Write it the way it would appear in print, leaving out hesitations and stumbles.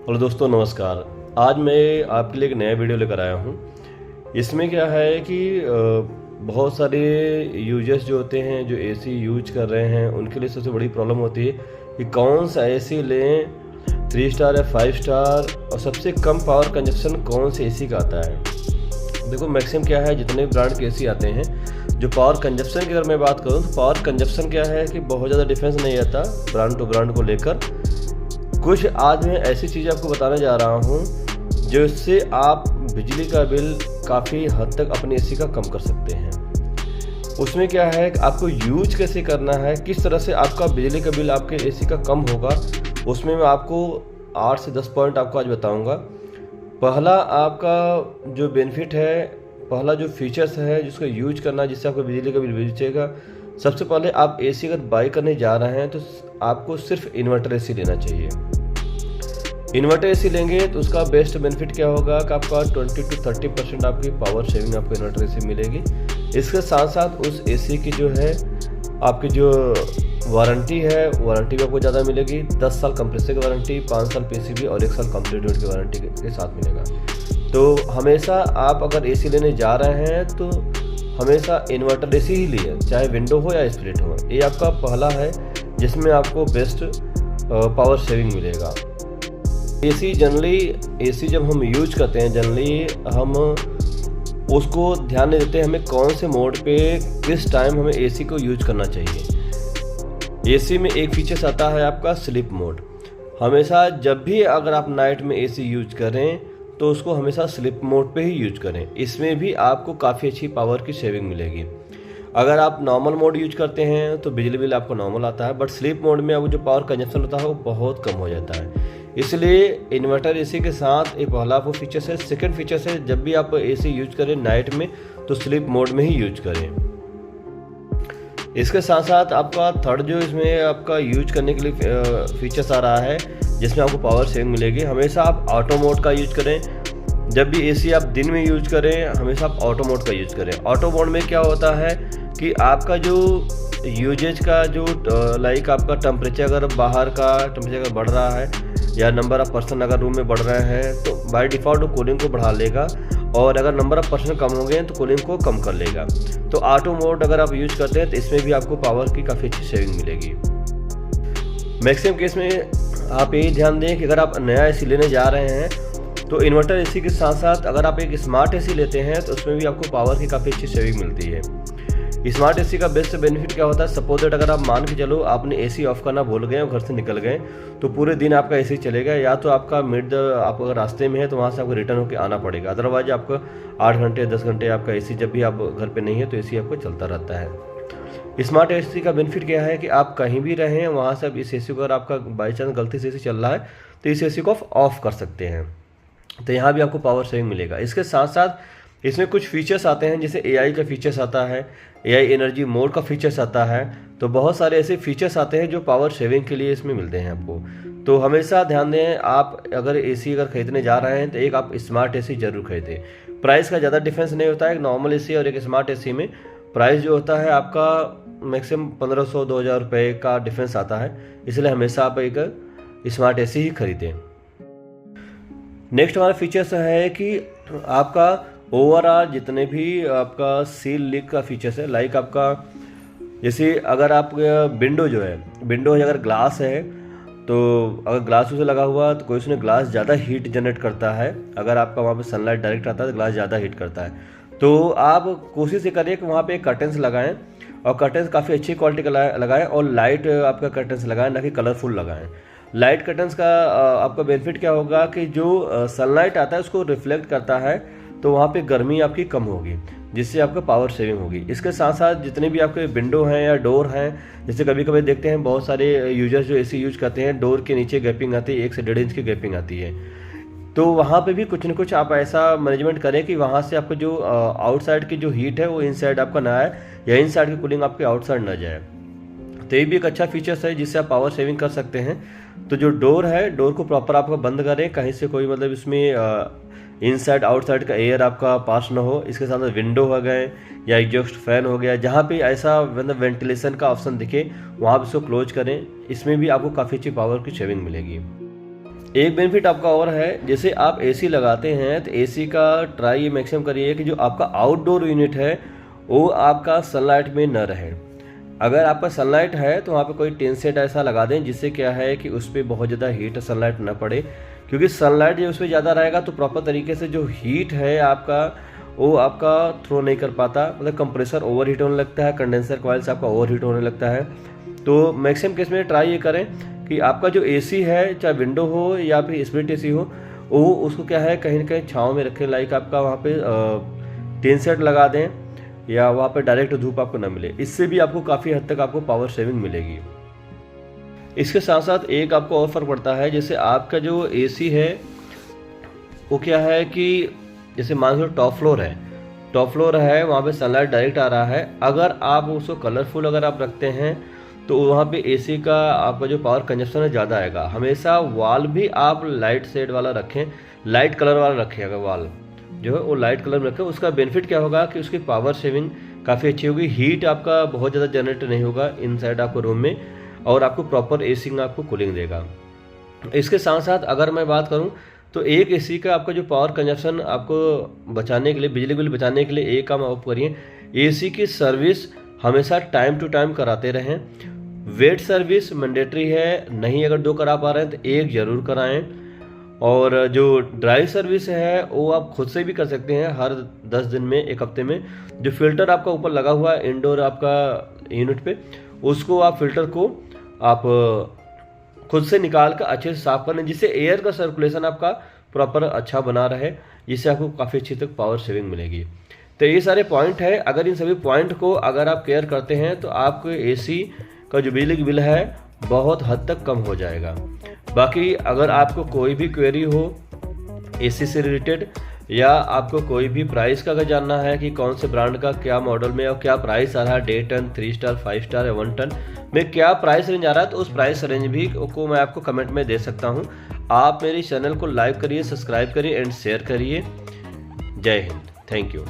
Hello दोस्तों, नमस्कार। आज मैं आपके लिए एक नया वीडियो लेकर आया हूँ। इसमें क्या है कि बहुत सारे यूजर्स जो होते हैं, जो एसी यूज कर रहे हैं, उनके लिए सबसे बड़ी प्रॉब्लम होती है कि कौन सा एसी लें, 3 स्टार या 5 स्टार, और सबसे कम पावर कंजप्शन कौन से एसी का आता है। देखो, मैक्सिमम क्या है, जितने ब्रांड के एसी आते हैं, जो पावर कंजप्शन की अगर मैं बात करूँ तो पावर कंजप्शन क्या है कि बहुत ज़्यादा डिफरेंस नहीं आता ब्रांड टू ब्रांड को लेकर। कुछ आज मैं ऐसी चीज़ें आपको बताने जा रहा हूँ जिससे आप बिजली का बिल काफ़ी हद तक अपने एसी का कम कर सकते हैं। उसमें क्या है कि आपको यूज कैसे करना है, किस तरह से आपका बिजली का बिल आपके एसी का कम होगा, उसमें मैं आपको 8 से 10 पॉइंट आपको आज बताऊंगा। पहला आपका जो बेनिफिट है, पहला जो फीचर्स है जिसको यूज करना जिससे आपका बिजली का बिल बचेगा। सबसे पहले आप एसी अगर बाई करने जा रहे हैं तो आपको सिर्फ इन्वर्टर एसी लेना चाहिए। इन्वर्टर एसी लेंगे तो उसका बेस्ट बेनिफिट क्या होगा कि आपका 20 to 30% आपकी पावर सेविंग आपको इन्वर्टर एसी मिलेगी। इसके साथ साथ उस एसी की जो है आपकी जो वारंटी है, वारंटी भी आपको ज़्यादा मिलेगी। 10 साल कंप्रेसर की वारंटी, 5 साल पीसीबी और 1 साल कंप्लीट यूनिट की वारंटी के साथ मिलेगा। तो हमेशा आप अगर एसी लेने जा रहे हैं तो हमेशा इन्वर्टर एसी ही लिए, चाहे विंडो हो या स्प्लिट हो। ये आपका पहला है जिसमें आपको बेस्ट पावर सेविंग मिलेगा। एसी जब हम यूज करते हैं, जनरली हम उसको ध्यान नहीं देते हमें कौन से मोड पे किस टाइम हमें एसी को यूज करना चाहिए। एसी में एक फीचर्स आता है आपका स्लीप मोड। हमेशा जब भी अगर आप नाइट में एसी यूज करें तो उसको हमेशा स्लीप मोड पे ही यूज करें। इसमें भी आपको काफ़ी अच्छी पावर की सेविंग मिलेगी। अगर आप नॉर्मल मोड यूज करते हैं तो बिजली बिल आपको नॉर्मल आता है, बट स्लीप मोड में आपको जो पावर कंजप्शन होता है वो बहुत कम हो जाता है। इसलिए इन्वर्टर एसी के साथ एक पहला आपको फीचर्स है। सेकंड फीचर्स है, जब भी आप एसी यूज करें नाइट में तो स्लीप मोड में ही यूज करें। इसके साथ साथ आपका थर्ड जो इसमें आपका यूज करने के लिए फीचर्स आ रहा है जिसमें आपको पावर सेविंग मिलेगी। हमेशा आप ऑटो मोड का यूज करें। जब भी एसी आप दिन में यूज करें हमेशा आप ऑटो मोड का यूज करें। ऑटो मोड में क्या होता है कि आपका जो यूजेज का जो लाइक आपका टेम्परेचर, अगर बाहर का टेम्परेचर अगर बढ़ रहा है या नंबर ऑफ पर्सन अगर रूम में बढ़ रहे हैं तो बाय डिफ़ॉल्ट कूलिंग को बढ़ा लेगा, और अगर नंबर ऑफ पर्सन कम होंगे तो कूलिंग को कम कर लेगा। तो ऑटो मोड अगर आप यूज करते हैं तो इसमें भी आपको पावर की काफ़ी अच्छी सेविंग मिलेगी। मैक्सिमम केस में आप यही ध्यान दें कि अगर आप नया एसी लेने जा रहे हैं तो इन्वर्टर एसी के साथ साथ अगर आप एक स्मार्ट एसी लेते हैं तो उसमें भी आपको पावर की काफ़ी अच्छी सेविंग मिलती है। स्मार्ट एसी का बेस्ट बेनिफिट क्या होता है, सपोज दैट अगर आप मान के चलो आपने एसी ऑफ करना भूल गए और घर से निकल गए तो पूरे दिन आपका एसी चलेगा, या तो आपका आप अगर रास्ते में है तो वहाँ से आपको रिटर्न होकर आना पड़ेगा। अदरवाइज आपका 8 घंटे 10 घंटे आपका एसी, जब भी आप घर पे नहीं है तो एसी आपको चलता रहता है। स्मार्ट एसी का बेनिफिट क्या है कि आप कहीं भी रहें वहाँ से अब इस एसी को, अगर आपका बाई चांस गलती से एसी चल रहा है तो इस एसी को आप ऑफ कर सकते हैं। तो यहाँ भी आपको पावर सेविंग मिलेगा। इसके साथ साथ इसमें कुछ फीचर्स आते हैं, जैसे एआई का फीचर्स आता है, एआई एनर्जी मोड का फीचर्स आता है। तो बहुत सारे ऐसे फीचर्स आते हैं जो पावर सेविंग के लिए इसमें मिलते हैं आपको। तो हमेशा ध्यान दें, आप अगर एसी अगर खरीदने जा रहे हैं तो एक आप स्मार्ट एसी जरूर खरीदें। प्राइस का ज़्यादा डिफरेंस नहीं होता है। एक नॉर्मल एसी और एक स्मार्ट एसी में प्राइस जो होता है आपका मैक्सिमम 1500-2000 रुपये का डिफरेंस आता है। इसलिए हमेशा आप एक स्मार्ट एसी ही खरीदें। नेक्स्ट हमारा फीचर्स है कि आपका ओवरऑल जितने भी आपका सील लीक का फीचर्स है, लाइक आपका जैसे अगर आप विंडो जो है, विंडो अगर ग्लास है तो अगर ग्लास उसे लगा हुआ तो कोई उसने ग्लास ज़्यादा हीट जनरेट करता है। अगर आपका वहाँ पे सनलाइट डायरेक्ट आता है तो ग्लास ज़्यादा हीट करता है। तो आप कोशिश ये करिए कि वहाँ पे कर्टेंस लगाएं, और कर्टेंस काफ़ी अच्छी क्वालिटी का लगाएं, और लाइट आपका कर्टेंस लगाएं, ना कि कलरफुल लगाएं। लाइट कर्टन्स का आपका बेनिफिट क्या होगा कि जो सनलाइट आता है उसको रिफ्लेक्ट करता है, तो वहाँ पे गर्मी आपकी कम होगी, जिससे आपका पावर सेविंग होगी। इसके साथ साथ जितने भी आपके विंडो हैं या डोर हैं, जैसे कभी कभी देखते हैं बहुत सारे यूजर्स जो एसी यूज करते हैं, डोर के नीचे गैपिंग आती है, 1 से 1.5 इंच की गैपिंग आती है। तो वहाँ पे भी कुछ न कुछ आप ऐसा मैनेजमेंट करें कि वहाँ से आपको जो आउटसाइड की जो हीट है वो इनसाइड आपका ना आए, या इनसाइड की कूलिंग आपके आउटसाइड ना जाए। तो ये भी एक अच्छा फीचर्स है जिससे आप पावर सेविंग कर सकते हैं। तो जो डोर है, डोर को प्रॉपर आपका बंद करें, कहीं से कोई मतलब इसमें इनसाइड आउटसाइड का एयर आपका पास ना हो। इसके साथ विंडो हो गए या एग्जॉस्ट फैन हो गया, जहाँ पे ऐसा मतलब वेंटिलेशन का ऑप्शन दिखे वहाँ पे इसको क्लोज करें। इसमें भी आपको काफ़ी अच्छी पावर की सेविंग मिलेगी। एक बेनिफिट आपका और है, जैसे आप एसी लगाते हैं तो एसी का ट्राई ये मैक्सिमम करिए कि जो आपका आउटडोर यूनिट है वो आपका सनलाइट में न रहे। अगर आपका सनलाइट है तो वहाँ पे कोई टिन सेट ऐसा लगा दें जिससे क्या है कि उस पर बहुत ज़्यादा हीट सनलाइट न पड़े, क्योंकि सनलाइट जब उस पर ज़्यादा रहेगा तो प्रॉपर तरीके से जो हीट है आपका वो आपका थ्रो नहीं कर पाता, मतलब कंप्रेसर ओवर हीट होने लगता है, कंडेंसर कॉइल से आपका ओवर हीट होने लगता है। तो मैक्सिमम केस में ट्राई ये करें कि आपका जो एसी है, चाहे विंडो हो या फिर स्प्लिट एसी हो, वो उसको क्या है कहीं ना कहीं छाँव में रखें। लाइक आपका वहाँ पे टिन सेट लगा दें या वहाँ पे डायरेक्ट धूप आपको ना मिले, इससे भी आपको काफ़ी हद तक आपको पावर सेविंग मिलेगी। इसके साथ साथ एक आपको और फर्क पड़ता है, जैसे आपका जो एसी है वो क्या है कि जैसे मान लो टॉप फ्लोर है वहाँ पे सनलाइट डायरेक्ट आ रहा है, अगर आप उसको कलरफुल अगर आप रखते हैं तो वहाँ पे एसी का आपका जो पावर कंजप्शन है ज़्यादा आएगा। हमेशा वॉल भी आप लाइट शेड वाला रखें, लाइट कलर वाला रखें। अगर वॉल जो है वो लाइट कलर में रखें, उसका बेनिफिट क्या होगा कि उसकी पावर सेविंग काफ़ी अच्छी होगी, हीट आपका बहुत ज़्यादा जनरेट नहीं होगा इनसाइड आपको रूम में, और आपको प्रॉपर एसी आपको कूलिंग देगा। इसके साथ साथ अगर मैं बात करूँ तो एक एसी का आपका जो पावर कंजप्शन आपको बचाने के लिए, बिजली बिल बचाने के लिए एक काम आप करिए, एसी की सर्विस हमेशा टाइम टू टाइम कराते रहें। वेट सर्विस मैंडेटरी है, नहीं अगर 2 करा पा रहे हैं तो 1 ज़रूर कराएं। और जो ड्राई सर्विस है वो आप खुद से भी कर सकते हैं, हर 10 दिन में, 1 हफ्ते में। जो फिल्टर आपका ऊपर लगा हुआ है इंडोर आपका यूनिट पे, उसको आप फिल्टर को आप खुद से निकाल कर अच्छे से साफ कर लें, जिससे एयर का सर्कुलेशन आपका प्रॉपर अच्छा बना रहे, जिससे आपको काफ़ी अच्छी तक पावर सेविंग मिलेगी। तो ये सारे पॉइंट है, अगर इन सभी पॉइंट को अगर आप केयर करते हैं तो आपको एसी का जो बिजली बिल है बहुत हद तक कम हो जाएगा। बाकी अगर आपको कोई भी क्वेरी हो एसी से रिलेटेड, या आपको कोई भी प्राइस का अगर जानना है कि कौन से ब्रांड का क्या मॉडल में और क्या प्राइस आ रहा है, 1.5 टन, 3 स्टार, 5 स्टार या 1 टन में क्या प्राइस रेंज आ रहा है, तो उस प्राइस रेंज भी को मैं आपको कमेंट में दे सकता हूं। आप मेरी चैनल को लाइक करिए, सब्सक्राइब करिए एंड शेयर करिए। जय हिंद, थैंक यू।